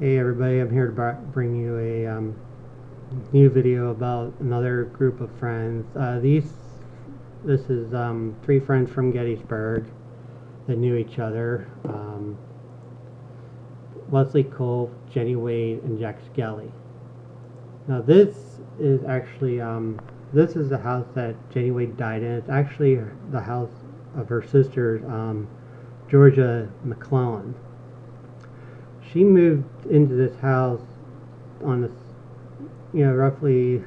Hey everybody, I'm here to bring you a new video about another group of friends. This is three friends from Gettysburg that knew each other. Wesley, Culp, Jennie Wade, and Jack Skelly. Now this is actually this is the house that Jennie Wade died in. It's actually the house of her sister, Georgia McClellan. She moved into this house on the, roughly,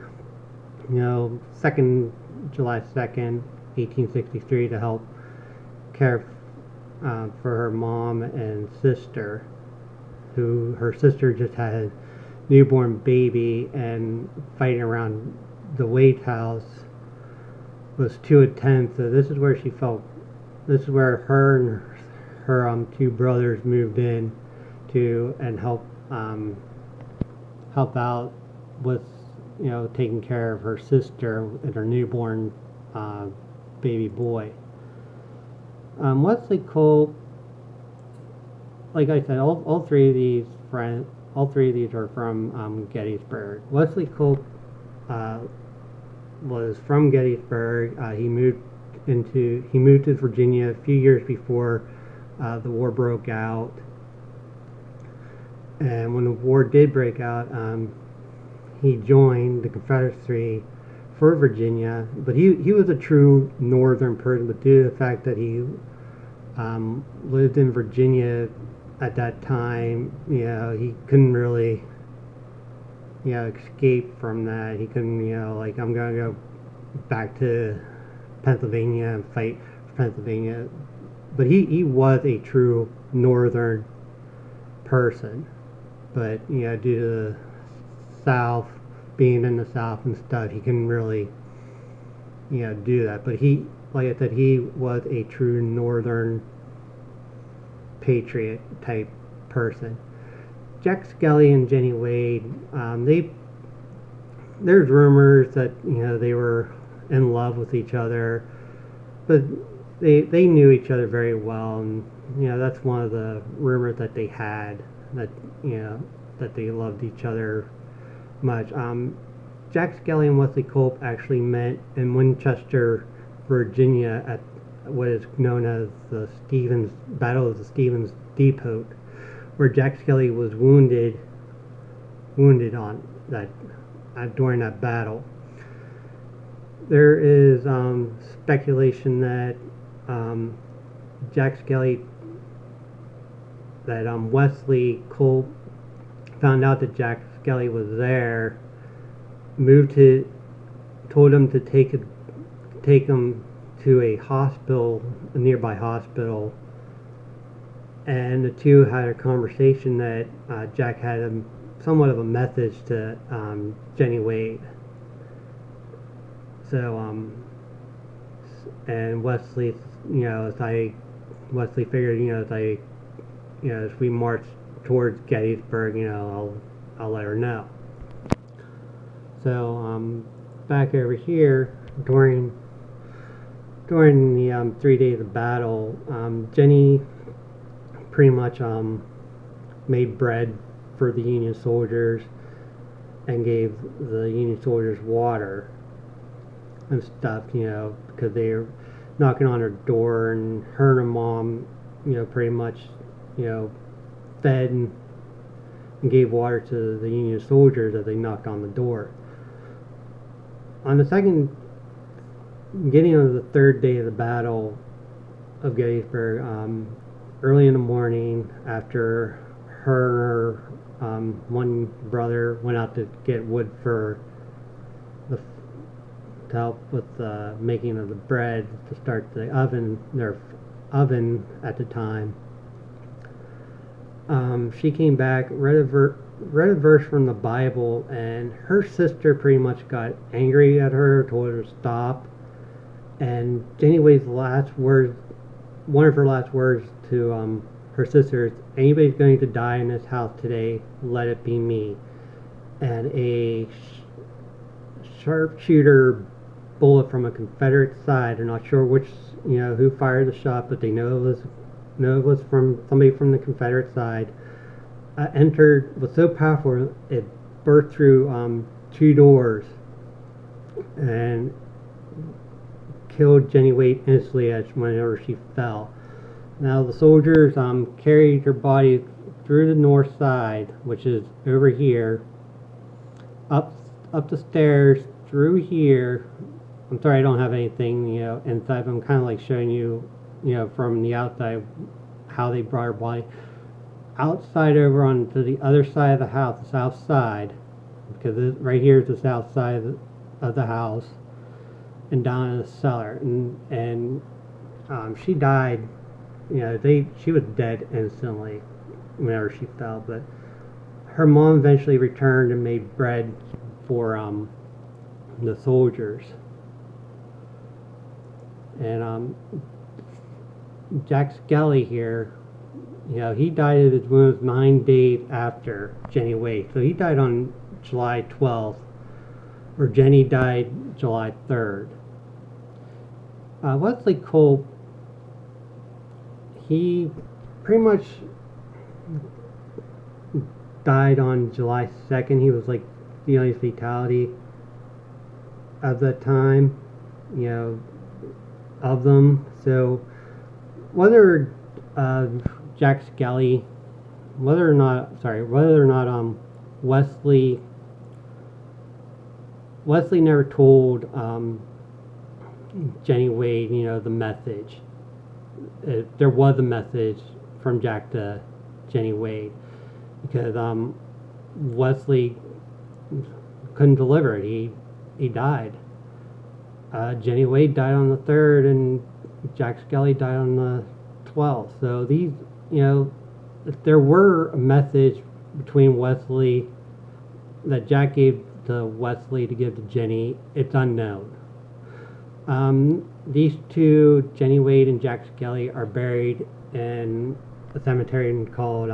July 2nd, 1863, to help care for her mom and sister, who her sister just had a newborn baby, and fighting around the Wade house was too intense. So this is where her and her two brothers moved in to and help out with taking care of her sister and her newborn baby boy. Wesley, Culp, like I said, all three of these are from Gettysburg. Wesley Culp was from Gettysburg. He moved to Virginia a few years before the war broke out. And when the war did break out, he joined the Confederacy for Virginia. But he was a true Northern person, but due to the fact that he lived in Virginia at that time, he couldn't really, escape from that. He couldn't, like, I'm going to go back to Pennsylvania and fight for Pennsylvania. But he was a true Northern person. But due to the South, being in the South and stuff, he couldn't really do that. But he, like I said, he was a true Northern patriot type person. Jack Skelly and Jennie Wade, there's rumors that they were in love with each other, but they knew each other very well, and that's one of the rumors that they had, that that they loved each other much. Jack Skelly and Wesley Culp actually met in Winchester, Virginia, at what is known as the Battle of the Stevens Depot, where Jack Skelly was wounded on that during that battle. There is speculation that Wesley Culp found out that Jack Skelly was there, told him to take him to a nearby hospital, and the two had a conversation that Jack had somewhat of a message to Jennie Wade. So and Wesley, Wesley figured, as we march towards Gettysburg, I'll let her know. So back over here, during the 3 days of battle, Jennie pretty much made bread for the Union soldiers and gave the Union soldiers water and stuff, because they were knocking on her door, and her and her mom, pretty much, fed and gave water to the Union soldiers as they knocked on the door. On the beginning of the third day of the Battle of Gettysburg, early in the morning, after her and her one brother went out to get wood to help with the making of the bread to start their oven at the time. She came back, read a verse from the Bible, and her sister pretty much got angry at her, told her to stop. And Jennie Wade's one of her last words to her sister is, "Anybody's going to die in this house today, let it be me." And a sharpshooter bullet from a Confederate side, they're not sure which, who fired the shot, but they know it was from somebody from the Confederate side, was so powerful it burst through two doors and killed Jennie Wade instantly as whenever she fell. Now the soldiers carried her body through the north side, which is over here, up the stairs through here. I'm sorry I don't have anything inside. I'm kind of like showing you from the outside how they brought her body outside over onto the other side of the house, the south side, because right here is the south side of the house, and down in the cellar, and she died. She was dead instantly whenever she fell, but her mom eventually returned and made bread for the soldiers. And Jack Skelly here, he died of his wounds 9 days after Jennie Wade. So he died on July 12th, or Jennie died July 3rd. Wesley Culp, he pretty much died on July 2nd. He was like the only fatality of the time, of them. So whether Jack Skelly, whether or not Wesley never told Jennie Wade, the message. There was a message from Jack to Jennie Wade, because Wesley couldn't deliver it. He died. Jennie Wade died on the 3rd, and Jack Skelly died on the 12th. So these, if there were a message between Wesley that Jack gave to Wesley to give to Jennie, it's unknown. These two, Jennie Wade and Jack Skelly, are buried in a cemetery called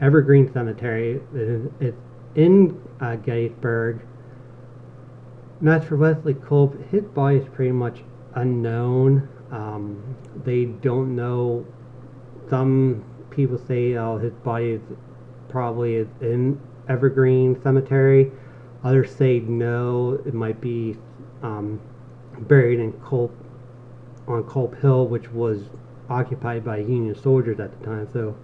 Evergreen Cemetery. It's in Gettysburg. And as for Wesley Culp, his body is pretty much unknown. They don't know. Some people say his body is probably in Evergreen Cemetery. Others say no, it might be buried in on Culp Hill, which was occupied by Union soldiers at the time. So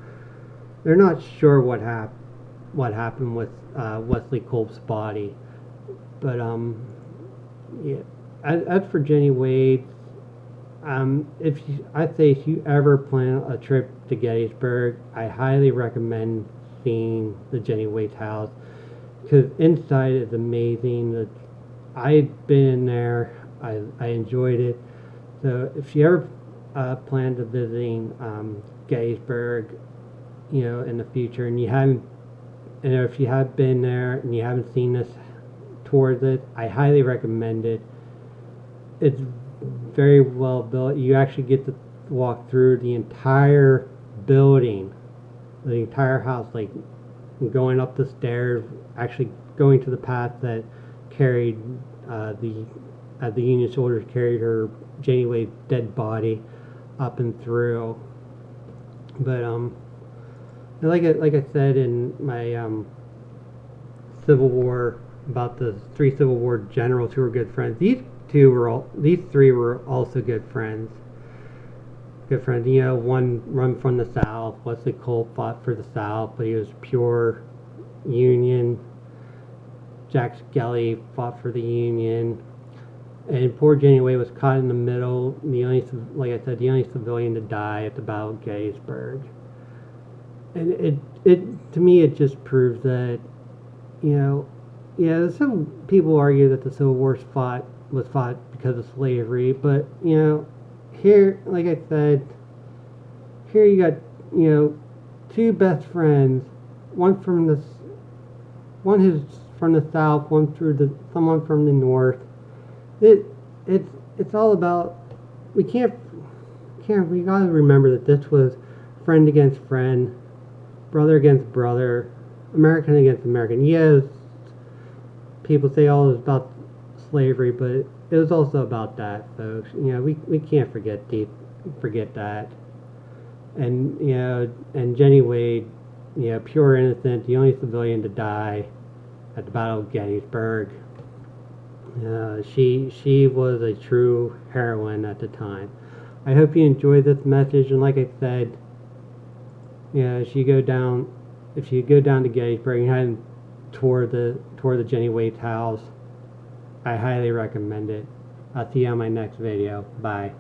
they're not sure what happened with Wesley Culp's body. But yeah. As for Jennie Wade, if you ever plan a trip to Gettysburg, I highly recommend seeing the Jennie Wade's house, because inside is amazing. I've been in there. I enjoyed it. So if you ever plan to visiting Gettysburg, in the future, and if you have been there and you haven't seen this towards it, I highly recommend it. It's very well built. You actually get to walk through the entire building, the entire house, like going up the stairs, actually going to the path that carried the Union soldiers carried her Jennie Wade's dead body up and through. But like I said in my Civil War, about the 3 Civil War generals who were good friends, these 3 were also good friends. One run from the South. Wesley Culp fought for the South, but he was pure Union. Jack Skelly fought for the Union. And poor Jennie Wade was caught in the middle. The only civilian to die at the Battle of Gettysburg. And to me, it just proves that, some people argue that the Civil War was fought because of slavery, but here, like I said, here you got 2 best friends, one who's from the South, someone from the North. It's all about, we gotta remember that this was friend against friend, brother against brother, American against American. Yes, people say all is about slavery, but it was also about that, folks. We can't forget that. And and Jennie Wade, pure innocent, the only civilian to die at the Battle of Gettysburg. She was a true heroine at the time. I hope you enjoyed this message, and like I said, if you go down to Gettysburg and head toward the Jennie Wade's house, I highly recommend it. I'll see you on my next video. Bye.